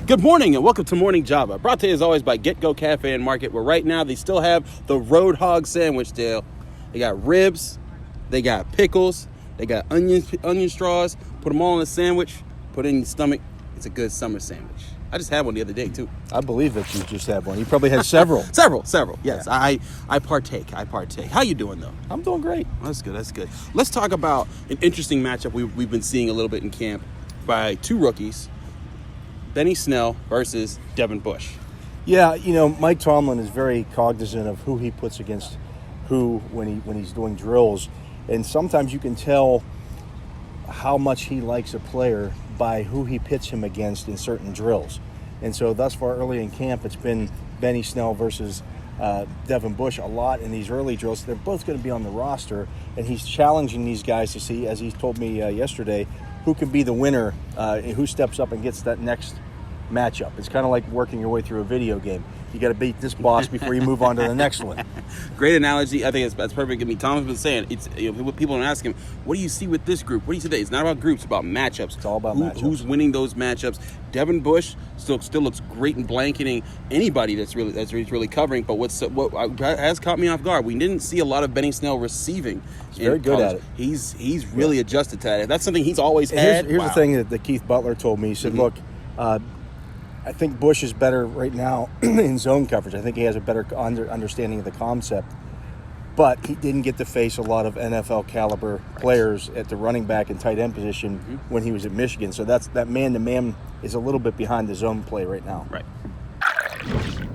Good morning and welcome to Morning Java. Brought to you as always by Get Go Cafe and Market, where right now they still have the Road Hog sandwich deal. They got ribs, they got pickles, they got onion straws. Put them all in a sandwich, put it in your stomach. It's a good summer sandwich. I just had one the other day too. I believe that you just had one. You probably had several. Several. Yes, yeah. I partake. How you doing though? I'm doing great. That's good. Let's talk about an interesting matchup we've been seeing a little bit in camp by two rookies. Benny Snell versus Devon Bush. Yeah, Mike Tomlin is very cognizant of who he puts against who when he's doing drills. And sometimes you can tell how much he likes a player by who he pits him against in certain drills. And so thus far early in camp, it's been Benny Snell versus Devon Bush a lot in these early drills. They're both going to be on the roster, and he's challenging these guys to see, as he told me yesterday, who can be the winner, who steps up and gets that next matchup. It's kind of like working your way through a video game. You got to beat this boss before you move on to the next one. Great analogy. I think that's perfect. I mean, Tom's been saying people don't ask him, what do you see with this group? What do you see today? It's not about groups, it's about matchups. It's all about matchups. Who's winning those matchups? Devon Bush still looks great in blanketing anybody that's really covering. But what has caught me off guard, we didn't see a lot of Benny Snell receiving. He's very good at it. He's really adjusted to that. That's something he's always had. Here's the thing that Keith Butler told me. He said, look, I think Bush is better right now in zone coverage. I think he has a better understanding of the concept. But he didn't get to face a lot of NFL caliber players at the running back and tight end position when he was at Michigan. So that man-to-man is a little bit behind the zone play right now. Right.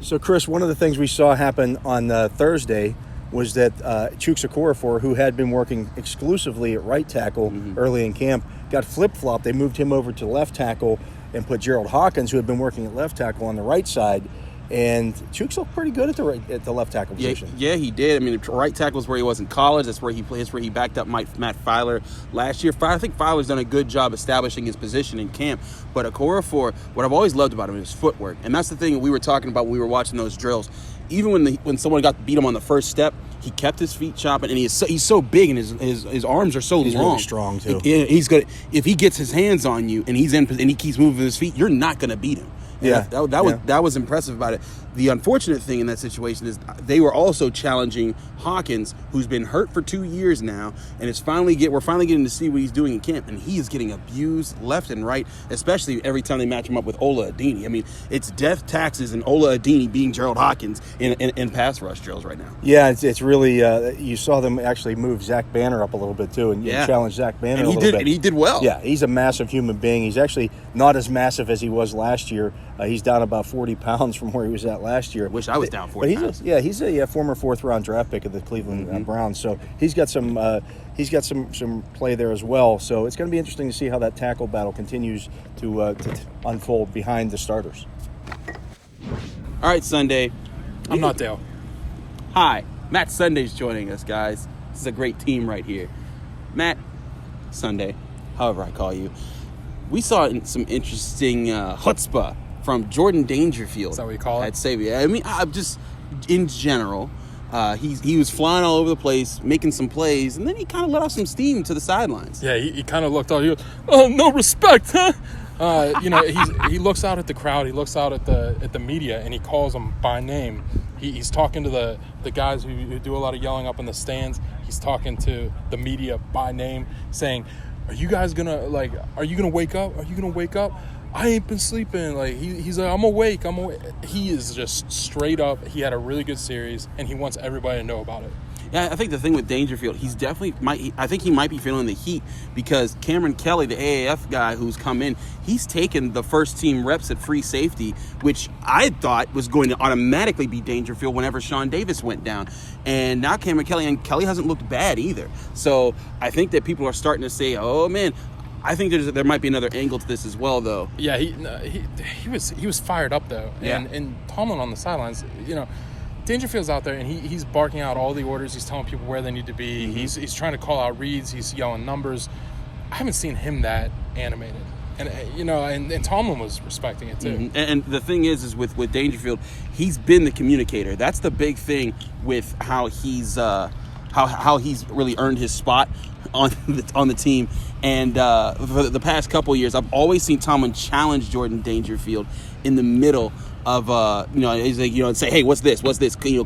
So, Chris, one of the things we saw happen on Thursday was that Okorafor, who had been working exclusively at right tackle early in camp, got flip-flopped. They moved him over to left tackle and put Gerald Hawkins, who had been working at left tackle, on the right side. And Chooks looked pretty good at the left tackle position. Yeah, he did. I mean, right tackle is where he was in college. That's where he plays. Where he backed up Matt Filer last year. I think Filer's done a good job establishing his position in camp. But Okorafor, what I've always loved about him is footwork, and that's the thing we were talking about when we were watching those drills. Even when someone got beat him on the first step, he kept his feet chopping, and he's so big, and his arms are so long. He's really strong too. He's good. If he gets his hands on you and he keeps moving his feet, you're not going to beat him. Yeah, that was impressive about it. The unfortunate thing in that situation is they were also challenging Hawkins, who's been hurt for 2 years now, and we're finally getting to see what he's doing in camp, and he is getting abused left and right, especially every time they match him up with Ola Adini. I mean, it's death taxes and Ola Adini being Gerald Hawkins in pass rush drills right now. Yeah, it's really you saw them actually move Zach Banner up a little bit too, and challenge Zach Banner a little bit. And he did well. Yeah, he's a massive human being. He's actually not as massive as he was last year. He's down about 40 pounds from where he was at last year. Wish I was down 40 pounds. He's a former fourth-round draft pick of the Cleveland Browns, so he's got some play there as well. So it's going to be interesting to see how that tackle battle continues to unfold behind the starters. All right, Sunday. I'm not Dale. Hi, Matt Sunday's joining us, guys. This is a great team right here. Matt Sunday, however I call you. We saw some interesting chutzpah from Jordan Dangerfield. Is that what you call it? I'd say, I mean, just in general, he was flying all over the place, making some plays, and then he kind of let off some steam to the sidelines. Yeah, he kind of looked out. He goes, "Oh, no respect, huh?" He looks out at the crowd. He looks out at the media, and he calls them by name. He's talking to the guys who do a lot of yelling up in the stands. He's talking to the media by name, saying, Are you guys gonna are you gonna wake up? Are you gonna wake up? I ain't been sleeping. He's like, I'm awake. He is just straight up. He had a really good series, and he wants everybody to know about it. Yeah, I think the thing with Dangerfield, he might be feeling the heat because Cameron Kelly, the AAF guy who's come in, he's taken the first team reps at free safety, which I thought was going to automatically be Dangerfield whenever Sean Davis went down. And now Cameron Kelly, and Kelly hasn't looked bad either. So I think that people are starting to say, oh man, I think there might be another angle to this as well, though. Yeah, he was fired up though, and Tomlin on the sidelines, Dangerfield's out there, and he's barking out all the orders. He's telling people where they need to be. He's trying to call out reads. He's yelling numbers. I haven't seen him that animated. And, and Tomlin was respecting it, too. And the thing is with Dangerfield, he's been the communicator. That's the big thing with how he's how he's really earned his spot on the team. And for the past couple years, I've always seen Tomlin challenge Jordan Dangerfield in the middle of, he's like, and say, hey, what's this?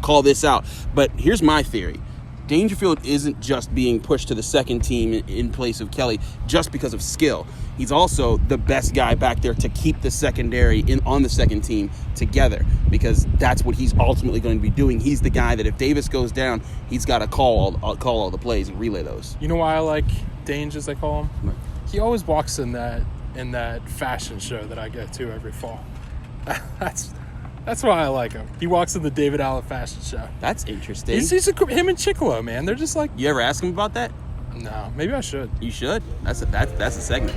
Call this out. But here's my theory. Dangerfield isn't just being pushed to the second team in place of Kelly just because of skill. He's also the best guy back there to keep the secondary on the second team together, because that's what he's ultimately going to be doing. He's the guy that if Davis goes down, he's got to call all the plays and relay those. You know why I like Dange, as they call him? He always walks in that fashion show that I go to every fall. That's why I like him. He walks in the David Allen fashion show. That's interesting. Him and Chicolo, man. They're just like... You ever ask him about that? No, maybe I should. You should. That's a segment.